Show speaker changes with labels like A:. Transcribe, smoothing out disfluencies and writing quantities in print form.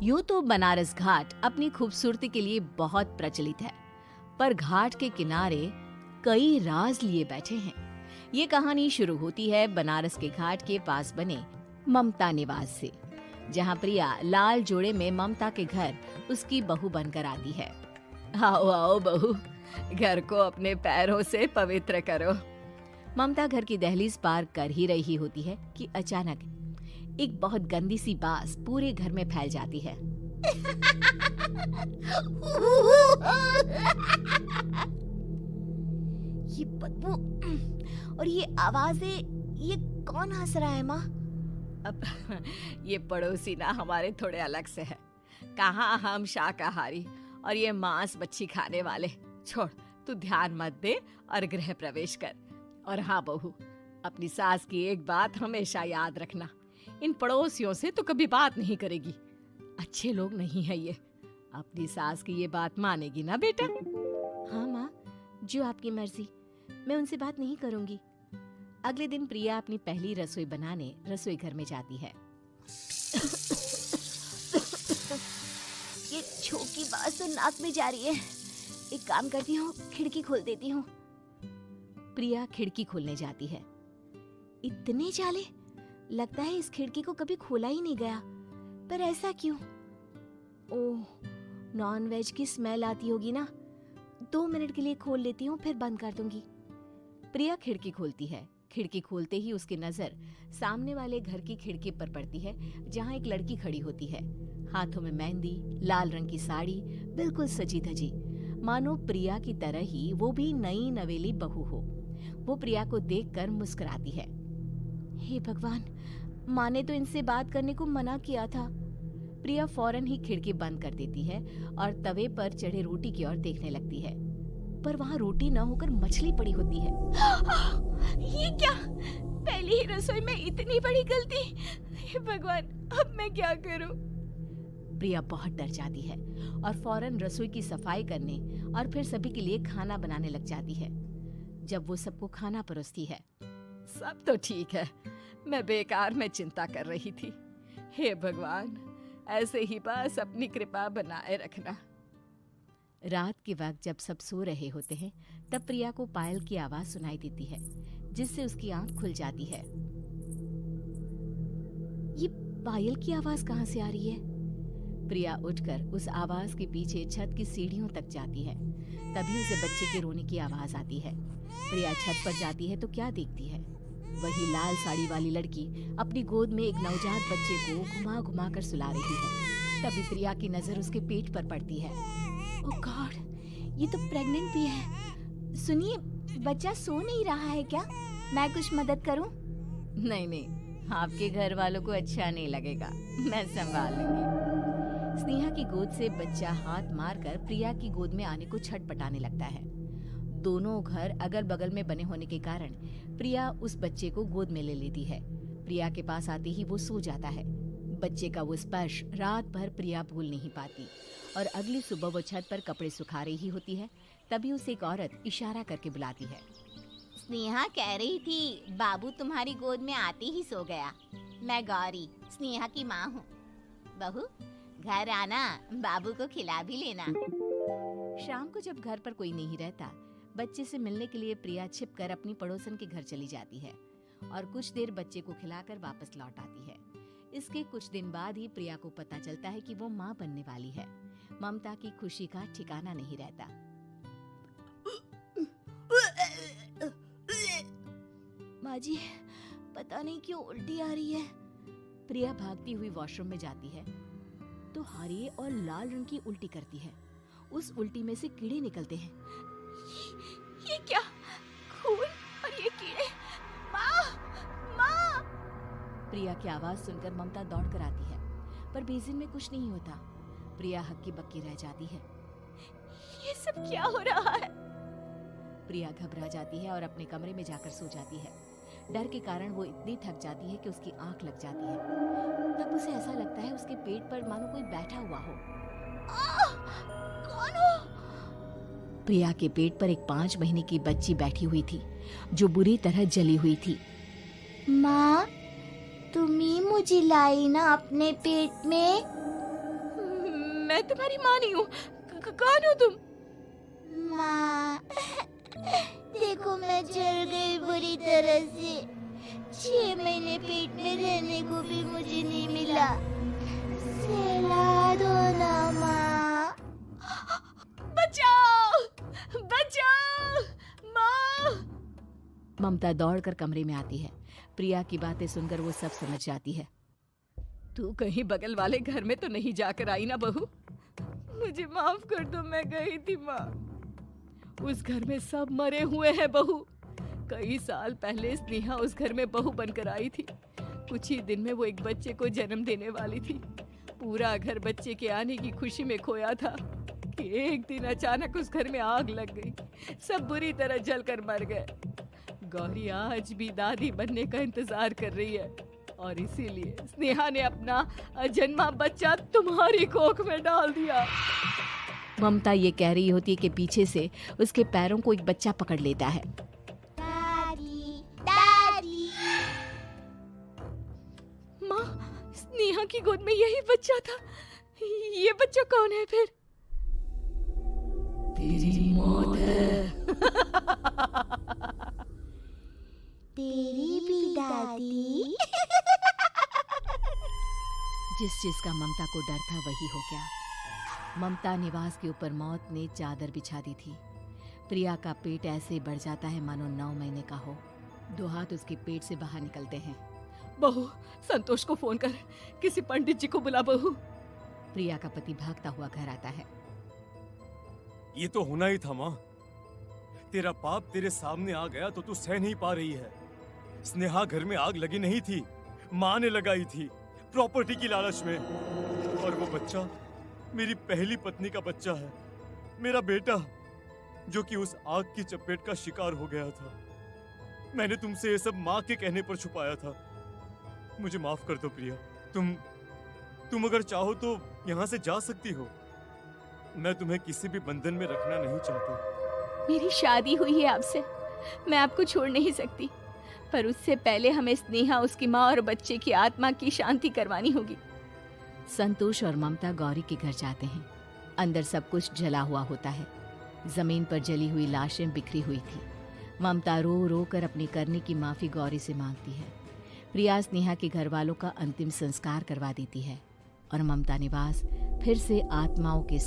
A: यूं तो बनारस घाट अपनी खूबसूरती के लिए बहुत प्रचलित है, पर घाट के किनारे कई राज लिए बैठे हैं। ये कहानी शुरू होती है बनारस के घाट के पास बने ममता निवास से, जहां प्रिया लाल जोड़े में ममता के घर उसकी बहू बनकर आती है। आओ आओ बहू, घर को अपने पैरों से पवित्र करो। ममता घर की दहलीज पार कर ही रही होती है कि अचानक एक बहुत गंदी सी बास पूरे घर में फैल जाती है।
B: ये बदबू और ये आवाजें, ये कौन हंस रहा है माँ?
A: अब ये पड़ोसी ना हमारे थोड़े अलग से है। कहाँ हम शाकाहारी और ये मांस मच्छी खाने वाले। छोड़, तू ध्यान मत दे और गृह प्रवेश कर। और हाँ बहू, अपनी सास की एक बात हमेशा याद रखना, इन पड़ोसियों से तो कभी बात नहीं करेगी। अच्छे लोग नहीं है ये। अपनी सास की ये बात मानेगी ना बेटा?
B: हाँ माँ, जो आपकी मर्जी, मैं उनसे बात नहीं करूंगी।
A: अगले दिन प्रिया अपनी पहली रसोई बनाने रसोई घर में जाती है।
B: ये छोकी बात तो नाक में जा रही है। एक काम करती हूँ, खिड़की खोल देती हूँ।
A: प्रिया खिड़की खोलने जाती है।
B: इतने जाले, लगता है इस खिड़की को कभी खोला ही नहीं गया। पर ऐसा क्यों? ओह, नॉन वेज की स्मेल आती होगी ना। 2 मिनट के लिए खोल लेती हूँ, फिर बंद कर दूंगी।
A: प्रिया खिड़की खोलती है। खिड़की खोलते ही उसकी नजर सामने वाले घर की खिड़की पर पड़ती है, जहाँ एक लड़की खड़ी होती है। हाथों में मेहंदी, लाल रंग की साड़ी, बिल्कुल सजी धजी, मानो प्रिया की तरह ही वो भी नई नवेली बहू हो। वो प्रिया को देखकर मुस्कुराती है।
B: हे भगवान, माँ ने तो इनसे बात करने को मना किया था।
A: प्रिया फौरन ही खिड़की बंद कर देती है और तवे पर चढ़े रोटी की ओर देखने लगती है, पर वहाँ रोटी न होकर मछली पड़ी होती है।
B: ये क्या? पहली ही रसोई में इतनी बड़ी गलती। हे भगवान, अब मैं क्या करूं?
A: प्रिया बहुत डर जाती है और फौरन रसोई की सफाई करने और फिर सभी के लिए खाना बनाने लग जाती है। जब वो सबको खाना परोसती है, सब तो ठीक है, मैं बेकार में चिंता कर रही थी। हे भगवान, ऐसे ही बस अपनी कृपा बनाए रखना। रात के वक्त जब सब सो रहे होते हैं, तब प्रिया को पायल की आवाज सुनाई देती है, जिससे उसकी आंख खुल जाती है।
B: ये पायल की आवाज कहाँ से आ रही है?
A: प्रिया उठकर उस आवाज के पीछे छत की सीढ़ियों तक जाती है। तभी उसे बच्चे के रोने की आवाज आती है। प्रिया छत पर जाती है तो क्या देखती है? वही लाल साड़ी वाली लड़की अपनी गोद में एक नवजात बच्चे को घुमा घुमा कर सुला रही है। तभी प्रिया की नजर उसके पेट पर पड़ती है।
B: ओह गॉड, ये तो प्रेग्नेंट भी है। सुनिए, बच्चा सो नहीं रहा है क्या? मैं कुछ मदद करूं?
A: नहीं नहीं, आपके घर वालों को अच्छा नहीं लगेगा, मैं संभाल लूंगी। स्नेहा की गोद से बच्चा हाथ मारकर प्रिया की गोद में आने को छटपटाने लगता है। दोनों घर अगल बगल में बने होने के कारण प्रिया उस बच्चे को गोद में ले लेती है। प्रिया के पास आते ही वो सो जाता है। बच्चे का वो स्पर्श रात भर प्रिया भूल नहीं पाती और अगली सुबह वो छत पर कपड़े सुखा रही होती है। तभी उसे एक औरत इशारा करके बुलाती है।
B: स्नेहा कह रही थी बाबू तुम्हारी गोद में आते ही सो गया। मैं गौरी, स्नेहा की माँ हूँ। बहू, घर आना, बाबू को खिला भी लेना।
A: शाम को जब घर पर कोई नहीं रहता, बच्चे से मिलने के लिए प्रिया छिपकर अपनी पड़ोसन के घर चली जाती है और कुछ देर बच्चे को खिलाकर वापस लौट आती है। इसके कुछ दिन बाद ही प्रिया को पता चलता है कि वो माँ बनने वाली है। ममता की खुशी का ठिकाना नहीं रहता।
B: माँ जी, पता नहीं क्यों उल्टी आ रही है।
A: प्रिया भागती हुई वॉशरूम में जाती है तो हरे और लाल रंग की उल्टी करती है। उस उल्टी में से कीड़े निकलते हैं।
B: ये क्या? खून और ये कीड़े! माँ! माँ!
A: प्रिया की आवाज सुनकर ममता दौड़ कर आती है, पर बेसिन में कुछ नहीं होता। प्रिया हक्की बक्की रह जाती है।
B: ये सब क्या हो रहा है?
A: प्रिया घबरा जाती है और अपने कमरे में जाकर सो जाती है। डर के कारण वो इतनी थक जाती है कि उसकी आंख लग जाती है। तब उसे ऐसा लगता है उसके पेट पर मानो कोई बैठा हुआ हो।
B: कौन हो?
A: प्रिया के पेट पर एक 5 महीने की बच्ची बैठी हुई थी, जो बुरी तरह जली हुई थी।
B: माँ, तुम ही मुझे लाई ना अपने पेट में?
A: मैं तुम्हारी माँ नहीं हूँ। कौन हो तुम?
B: माँ, देखो मैं जल गई बुरी तरह से। 6 महीने पेट में रहने को भी मुझे नहीं मिला। सहला दो ना माँ।
A: बचाओ, बचाओ, माँ! ममता दौड़कर कमरे में आती है। प्रिया की बातें सुनकर वो सब समझ जाती है। तू कहीं बगल वाले घर में तो नहीं जाकर आई ना बहू? मुझे माफ कर दो, मैं गई थी माँ। उस घर में सब मरे हुए हैं बहू। कई साल पहले स्नेहा उस घर में बहू बनकर आई थी। कुछ ही दिन में वो एक बच्चे को जन्म देने वाली थी। पूरा घर बच्चे के आने की खुशी में खोया था कि एक दिन अचानक उस घर में आग लग गई। सब बुरी तरह जलकर मर गए। गौरी आज भी दादी बनने का इंतजार कर रही है और इसीलिए स्नेहा ने अपना अजन्मा बच्चा तुम्हारी कोख में डाल दिया। ममता ये कह रही होती है कि पीछे से उसके पैरों को एक बच्चा पकड़ लेता है।
B: दादी, दादी।
A: माँ, स्नेहा की गोद में यही बच्चा था। ये बच्चा कौन है फिर? तेरी मौत है।
B: तेरी भी दादी।
A: जिस चीज का ममता को डर था वही हो गया। ममता निवास के ऊपर मौत ने चादर बिछा दी थी। प्रिया का पेट ऐसे बढ़ जाता है मानो 9 महीने का हो। 2 हाथ उसके पेट से बाहर निकलते हैं। बहू, संतोष को फोन कर, किसी पंडित जी को बुला बहू। प्रिया का पति भागता हुआ घर आता है।
C: ये तो होना ही था माँ। तेरा पाप तेरे सामने आ गया तो तू सह नहीं पा रही है। स्नेहा घर में आग लगी नहीं थी, माँ ने लगाई थी, प्रॉपर्टी की लालच में। और वो बच्चा मेरी पहली पत्नी का बच्चा है, मेरा बेटा, जो कि उस आग की चपेट का शिकार हो गया था। मैंने तुमसे ये सब माँ के कहने पर छुपाया था। मुझे माफ कर दो प्रिया। तुम अगर चाहो तो यहाँ से जा सकती हो। मैं तुम्हें किसी भी बंधन में रखना नहीं चाहता।
A: मेरी शादी हुई है आपसे, मैं आपको छोड़ नहीं सकती, पर उससे पहले हमें स्नेहा, उसकी माँ और बच्चे की आत्मा की शांति करवानी होगी। संतोष और ममता गौरी के घर जाते हैं। अंदर सब कुछ जला हुआ होता है। जमीन पर जली हुई लाशें बिखरी हुई थी। ममता रो रो कर अपनी करने की माफी गौरी से मांगती है। प्रिया स्नेहा के घर वालों का अंतिम संस्कार करवा देती है और ममता निवास फिर से आत्माओं के